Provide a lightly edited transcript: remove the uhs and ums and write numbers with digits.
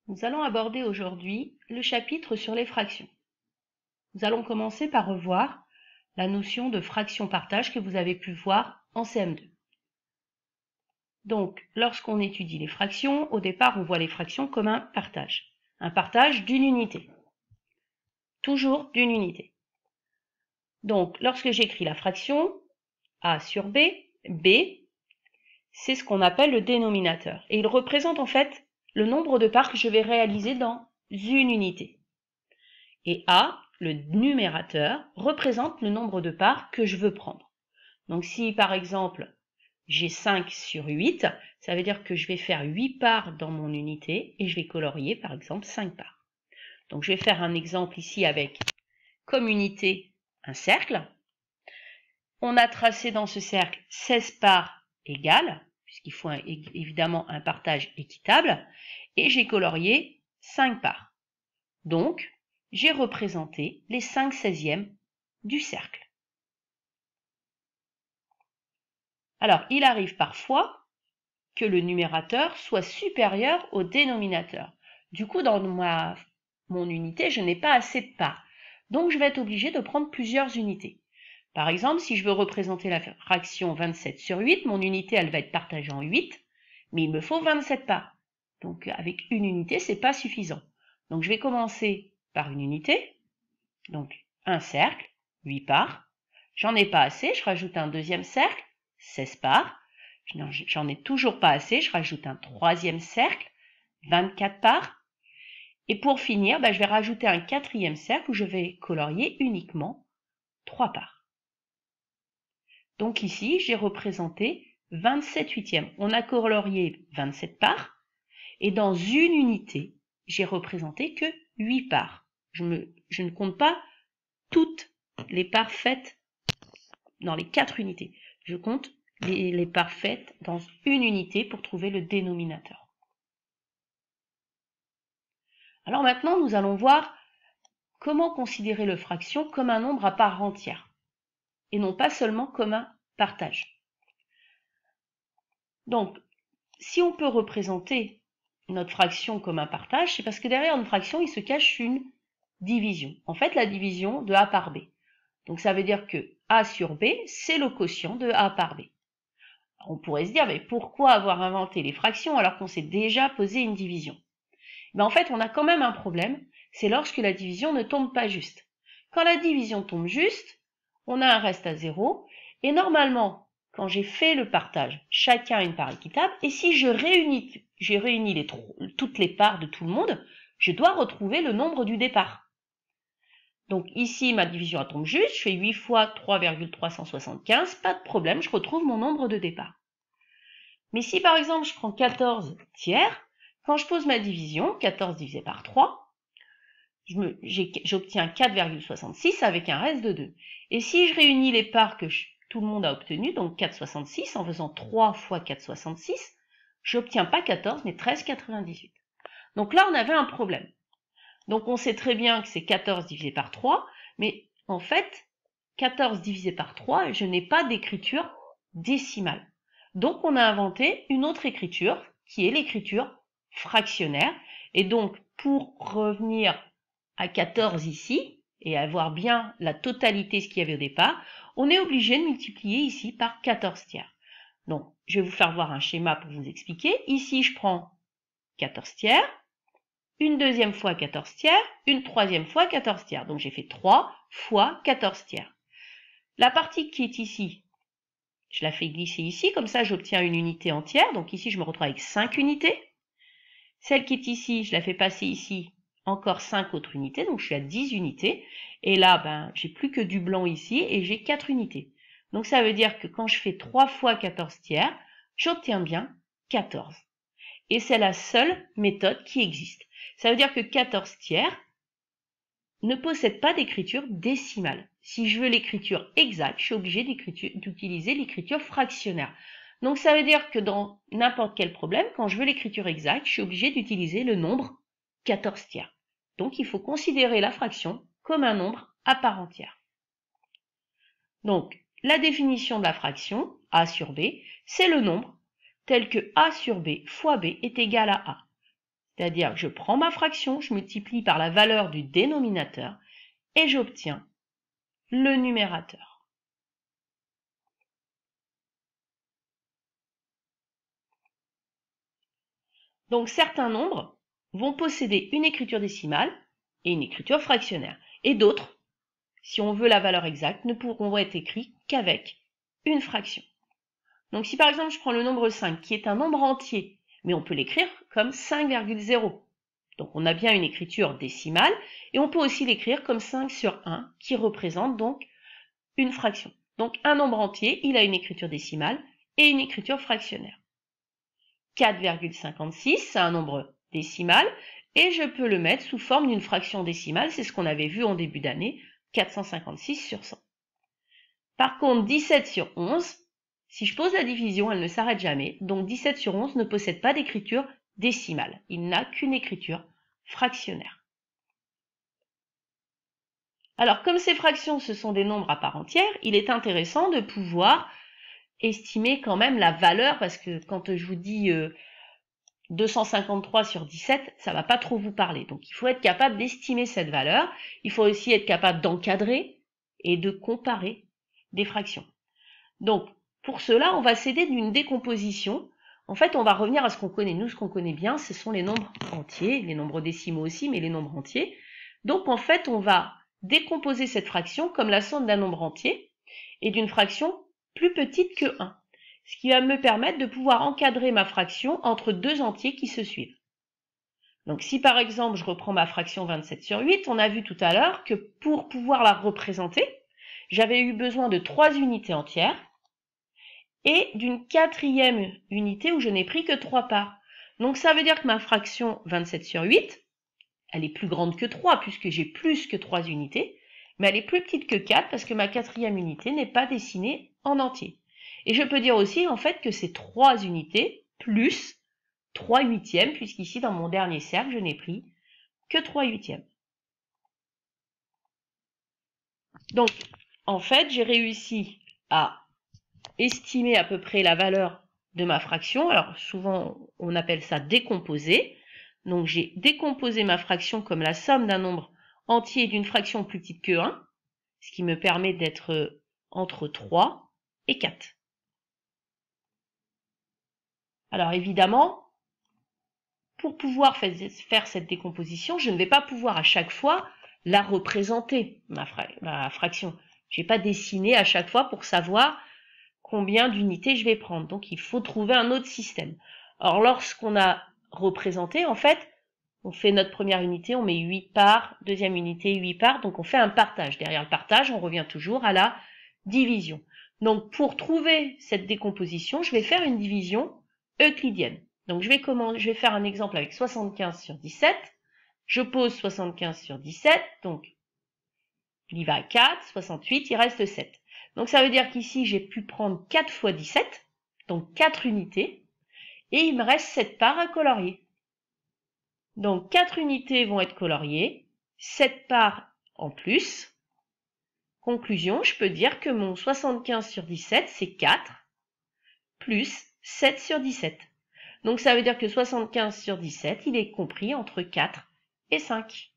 Nous allons aborder aujourd'hui le chapitre sur les fractions. Nous allons commencer par revoir la notion de fraction-partage que vous avez pu voir en CM2. Donc, lorsqu'on étudie les fractions, au départ, on voit les fractions comme un partage d'une unité. Toujours d'une unité. Donc, lorsque j'écris la fraction A sur B, B, c'est ce qu'on appelle le dénominateur. Et il représente en fait le nombre de parts que je vais réaliser dans une unité. Et A, le numérateur, représente le nombre de parts que je veux prendre. Donc si par exemple j'ai 5 sur 8, ça veut dire que je vais faire 8 parts dans mon unité et je vais colorier par exemple 5 parts. Donc je vais faire un exemple ici avec comme unité un cercle. On a tracé dans ce cercle 16 parts égales, puisqu'il faut évidemment un partage équitable, et j'ai colorié 5 parts. Donc, j'ai représenté les 5/16e du cercle. Alors, il arrive parfois que le numérateur soit supérieur au dénominateur. Du coup, dans mon unité, je n'ai pas assez de parts. Donc, je vais être obligé de prendre plusieurs unités. Par exemple, si je veux représenter la fraction 27 sur 8, mon unité, elle va être partagée en 8, mais il me faut 27 parts. Donc, avec une unité, c'est pas suffisant. Donc, je vais commencer par une unité. Donc, un cercle, 8 parts. J'en ai pas assez, je rajoute un deuxième cercle, 16 parts. J'en ai toujours pas assez, je rajoute un troisième cercle, 24 parts. Et pour finir, je vais rajouter un quatrième cercle où je vais colorier uniquement 3 parts. Donc ici, j'ai représenté 27 huitièmes. On a colorié 27 parts. Et dans une unité, j'ai représenté que 8 parts. Je ne compte pas toutes les parts faites dans les 4 unités. Je compte les parts faites dans une unité pour trouver le dénominateur. Alors maintenant, nous allons voir comment considérer le fraction comme un nombre à part entière et non pas seulement comme un partage. Donc, si on peut représenter notre fraction comme un partage, c'est parce que derrière une fraction, il se cache une division. En fait, la division de A par B. Donc ça veut dire que A sur B, c'est le quotient de A par B. On pourrait se dire, mais pourquoi avoir inventé les fractions alors qu'on s'est déjà posé une division? En fait, on a quand même un problème, c'est lorsque la division ne tombe pas juste. Quand la division tombe juste, on a un reste à 0, et normalement, quand j'ai fait le partage, chacun a une part équitable, et si je réunis toutes les parts de tout le monde, je dois retrouver le nombre du départ. Donc ici, ma division tombe juste, je fais 8 fois 3,375, pas de problème, je retrouve mon nombre de départ. Mais si par exemple je prends 14 tiers, quand je pose ma division, 14 divisé par 3, j'obtiens 4,66 avec un reste de 2. Et si je réunis les parts que tout le monde a obtenues, donc 4,66, en faisant 3 fois 4,66, j'obtiens pas 14, mais 13,98. Donc là, on avait un problème. Donc on sait très bien que c'est 14 divisé par 3, mais en fait, 14 divisé par 3, je n'ai pas d'écriture décimale. Donc on a inventé une autre écriture, qui est l'écriture fractionnaire. Et donc, pour revenir à 14 ici, et avoir bien la totalité ce qu'il y avait au départ, on est obligé de multiplier ici par 14 tiers. Donc, je vais vous faire voir un schéma pour vous expliquer. Ici, je prends 14 tiers, une deuxième fois 14 tiers, une troisième fois 14 tiers. Donc j'ai fait 3 fois 14 tiers. La partie qui est ici, je la fais glisser ici, comme ça j'obtiens une unité entière. Donc ici je me retrouve avec 5 unités. Celle qui est ici, je la fais passer ici, encore 5 autres unités, donc je suis à 10 unités. Et là, j'ai plus que du blanc ici et j'ai 4 unités. Donc ça veut dire que quand je fais 3 fois 14 tiers, j'obtiens bien 14. Et c'est la seule méthode qui existe. Ça veut dire que 14 tiers ne possède pas d'écriture décimale. Si je veux l'écriture exacte, je suis obligé d'utiliser l'écriture fractionnaire. Donc ça veut dire que dans n'importe quel problème, quand je veux l'écriture exacte, je suis obligé d'utiliser le nombre 14 tiers. Donc il faut considérer la fraction comme un nombre à part entière. Donc la définition de la fraction, A sur B, c'est le nombre tel que A sur B fois B est égal à A. C'est-à-dire que je prends ma fraction, je multiplie par la valeur du dénominateur et j'obtiens le numérateur. Donc certains nombres vont posséder une écriture décimale et une écriture fractionnaire. Et d'autres, si on veut la valeur exacte, ne pourront être écrits qu'avec une fraction. Donc si par exemple je prends le nombre 5 qui est un nombre entier, mais on peut l'écrire comme 5,0. Donc on a bien une écriture décimale et on peut aussi l'écrire comme 5 sur 1 qui représente donc une fraction. Donc un nombre entier, il a une écriture décimale et une écriture fractionnaire. 4,56, c'est un nombre décimal et je peux le mettre sous forme d'une fraction décimale, c'est ce qu'on avait vu en début d'année, 456 sur 100. Par contre, 17 sur 11, si je pose la division, elle ne s'arrête jamais, donc 17 sur 11 ne possède pas d'écriture décimale, il n'a qu'une écriture fractionnaire. Alors, comme ces fractions, ce sont des nombres à part entière, il est intéressant de pouvoir estimer quand même la valeur, parce que quand je vous dis 253 sur 17, ça va pas trop vous parler. Donc il faut être capable d'estimer cette valeur, il faut aussi être capable d'encadrer et de comparer des fractions. Donc pour cela, on va s'aider d'une décomposition. En fait, on va revenir à ce qu'on connaît. Nous, ce qu'on connaît bien, ce sont les nombres entiers, les nombres décimaux aussi, mais les nombres entiers. Donc en fait, on va décomposer cette fraction comme la somme d'un nombre entier et d'une fraction plus petite que 1, ce qui va me permettre de pouvoir encadrer ma fraction entre deux entiers qui se suivent. Donc si par exemple je reprends ma fraction 27 sur 8, on a vu tout à l'heure que pour pouvoir la représenter, j'avais eu besoin de 3 unités entières et d'une 4e unité où je n'ai pris que 3 parts. Donc ça veut dire que ma fraction 27 sur 8, elle est plus grande que 3 puisque j'ai plus que 3 unités, mais elle est plus petite que 4 parce que ma 4e unité n'est pas dessinée en entier. Et je peux dire aussi en fait que c'est 3 unités plus 3 huitièmes, puisqu'ici dans mon dernier cercle, je n'ai pris que 3 huitièmes. Donc en fait, j'ai réussi à estimer à peu près la valeur de ma fraction. Alors souvent on appelle ça décomposer. Donc j'ai décomposé ma fraction comme la somme d'un nombre entier et d'une fraction plus petite que 1, ce qui me permet d'être entre 3 et 4. Alors évidemment, pour pouvoir faire cette décomposition, je ne vais pas pouvoir à chaque fois la représenter, ma fraction. Je ne vais pas dessiner à chaque fois pour savoir combien d'unités je vais prendre. Donc il faut trouver un autre système. Alors lorsqu'on a représenté, en fait, on fait notre première unité, on met 8 parts, deuxième unité, 8 parts, donc on fait un partage. Derrière le partage, on revient toujours à la division. Donc pour trouver cette décomposition, je vais faire une division euclidienne. Donc je vais faire un exemple avec 75 sur 17. Je pose 75 sur 17, donc je divise à 4, 68, il reste 7. Donc ça veut dire qu'ici, j'ai pu prendre 4 fois 17, donc 4 unités, et il me reste 7 parts à colorier. Donc 4 unités vont être coloriées, 7 parts en plus. Conclusion, je peux dire que mon 75 sur 17, c'est 4 plus 7 sur 17. Donc ça veut dire que 75 sur 17, il est compris entre 4 et 5.